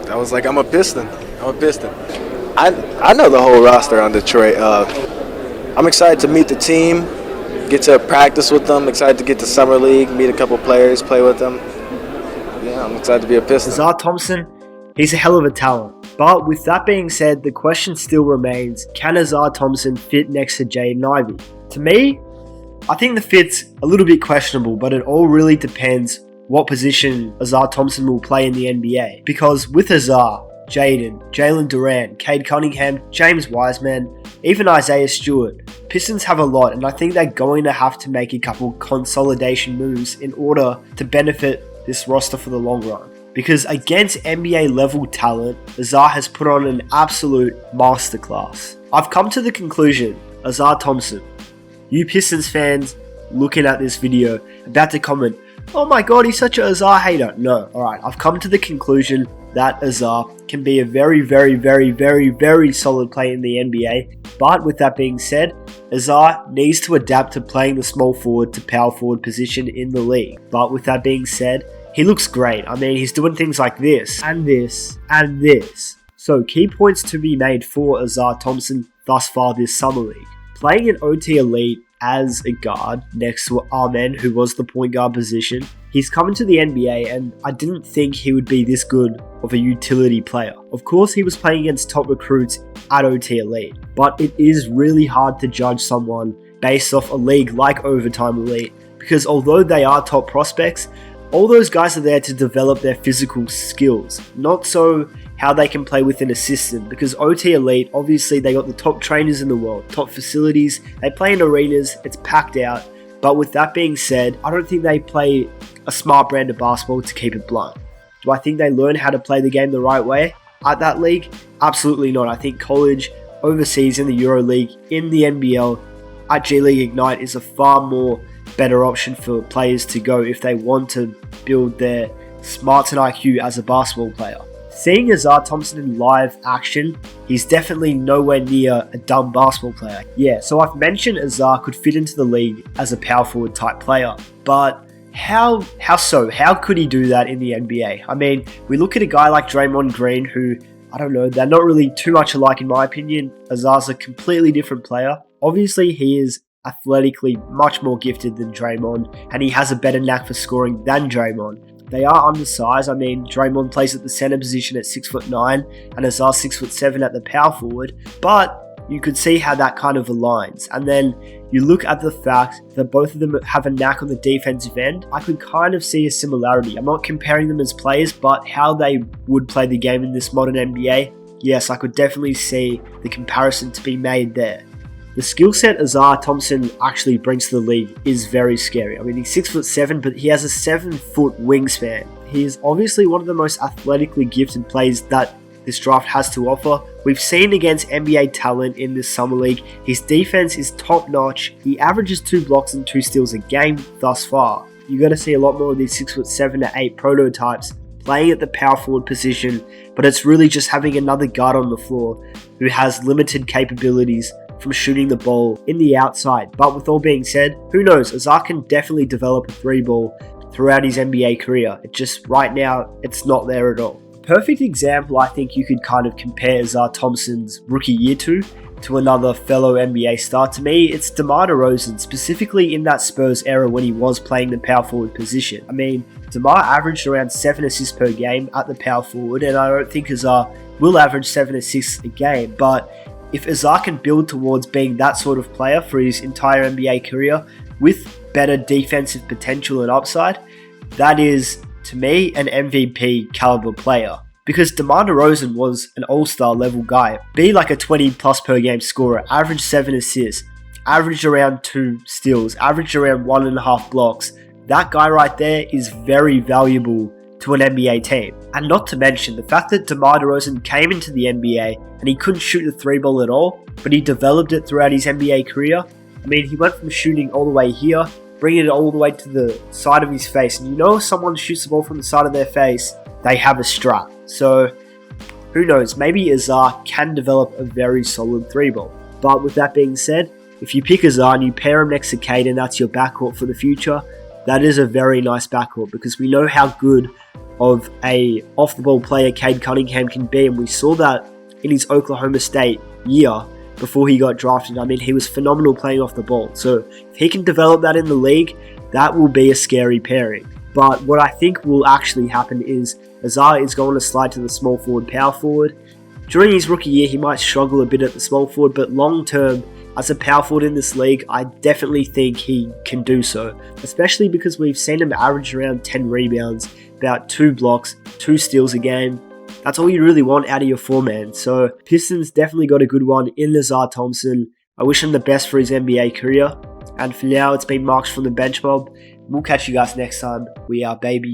I was like, I'm a Piston. I know the whole roster on Detroit. I'm excited to meet the team, get to practice with them, excited to get to Summer League, meet a couple players, play with them. Yeah, I'm excited to be a Piston. Ausar Thompson, he's a hell of a talent. But with that being said, the question still remains, can Ausar Thompson fit next to Jaden Ivey? To me, I think the fit's a little bit questionable, but it all really depends what position Ausar Thompson will play in the NBA. Because with Ausar, Jaden, Jalen Duren, Cade Cunningham, James Wiseman, even Isaiah Stewart, Pistons have a lot, and I think they're going to have to make a couple consolidation moves in order to benefit this roster for the long run. Because against NBA level talent, Ausar has put on an absolute masterclass. I've come to the conclusion, Ausar Thompson, you Pistons fans looking at this video, about to comment, oh my god, he's such a Ausar hater. No, alright, I've come to the conclusion that Ausar can be a very, very, very, very, very solid player in the NBA. But with that being said, Ausar needs to adapt to playing the small forward to power forward position in the league. But with that being said, he looks great. I mean, he's doing things like this, and this, and this. So key points to be made for Ausar Thompson thus far this summer league. Playing an OT Elite as a guard next to Amen, who was the point guard position. He's come into the NBA and I didn't think he would be this good of a utility player. Of course, he was playing against top recruits at OT Elite, but it is really hard to judge someone based off a league like Overtime Elite, because although they are top prospects, all those guys are there to develop their physical skills, not so how they can play with an assistant, because OT Elite, obviously they got the top trainers in the world, top facilities, they play in arenas, it's packed out. But with that being said, I don't think they play a smart brand of basketball, to keep it blunt. Do I think they learn how to play the game the right way at that league? Absolutely not. I think college, overseas in the Euro League, in the NBL, at G League Ignite is a far more better option for players to go if they want to build their smarts and IQ as a basketball player. Seeing Ausar Thompson in live action, he's definitely nowhere near a dumb basketball player. Yeah, so I've mentioned Ausar could fit into the league as a power forward type player, but how so? How could he do that in the NBA? I mean, we look at a guy like Draymond Green, who, I don't know, they're not really too much alike in my opinion. Ausar's a completely different player. Obviously, he is athletically much more gifted than Draymond, and he has a better knack for scoring than Draymond. They are undersized. I mean, Draymond plays at the center position at 6'9", and Ausar 6'7" at the power forward, but you could see how that kind of aligns. And then you look at the fact that both of them have a knack on the defensive end. I could kind of see a similarity. I'm not comparing them as players, but how they would play the game in this modern NBA, yes, I could definitely see the comparison to be made there. The skill set Ausar Thompson actually brings to the league is very scary. I mean, he's 6'7", but he has a 7-foot wingspan. He is obviously one of the most athletically gifted players that this draft has to offer. We've seen against NBA talent in this summer league, his defense is top notch. He averages 2 blocks and 2 steals a game thus far. You're going to see a lot more of these 6'7" to 8 prototypes playing at the power forward position, but it's really just having another guard on the floor who has limited capabilities from shooting the ball in the outside. But with all being said, who knows, Ausar can definitely develop a 3-ball throughout his NBA career. It just, right now, it's not there at all. Perfect example I think you could kind of compare Ausar Thompson's rookie year to another fellow NBA star. To me, it's DeMar DeRozan, specifically in that Spurs era when he was playing the power forward position. I mean, DeMar averaged around 7 assists per game at the power forward, and I don't think Ausar will average 7 assists a game, but if Ausar can build towards being that sort of player for his entire NBA career with better defensive potential and upside, that is, to me, an MVP caliber player. Because DeMar DeRozan was an all-star level guy, be like a 20 plus per game scorer, averaged 7 assists, averaged around 2 steals, averaged around 1.5 blocks. That guy right there is very valuable to an NBA team. And not to mention the fact that DeMar DeRozan came into the NBA and he couldn't shoot the 3-ball at all, but he developed it throughout his NBA career. I mean, he went from shooting all the way here, bringing it all the way to the side of his face. And you know, if someone shoots the ball from the side of their face, they have a strap. So, who knows, maybe Ausar can develop a very solid 3-ball. But with that being said, if you pick Ausar and you pair him next to Cade and that's your backcourt for the future, that is a very nice backcourt, because we know how good of a off-the-ball player Cade Cunningham can be, and we saw that in his Oklahoma State year before he got drafted. I mean, he was phenomenal playing off the ball. So if he can develop that in the league, that will be a scary pairing. But what I think will actually happen is Ausar is going to slide to the small forward, power forward. During his rookie year, he might struggle a bit at the small forward, but long term, as a power forward in this league, I definitely think he can do so, especially because we've seen him average around 10 rebounds, about 2 blocks, 2 steals a game. That's all you really want out of your 4-man. So Pistons definitely got a good one in Ausar Thompson. I wish him the best for his NBA career. And for now, it's been Marks from the Bench Mob. We'll catch you guys next time. We are baby.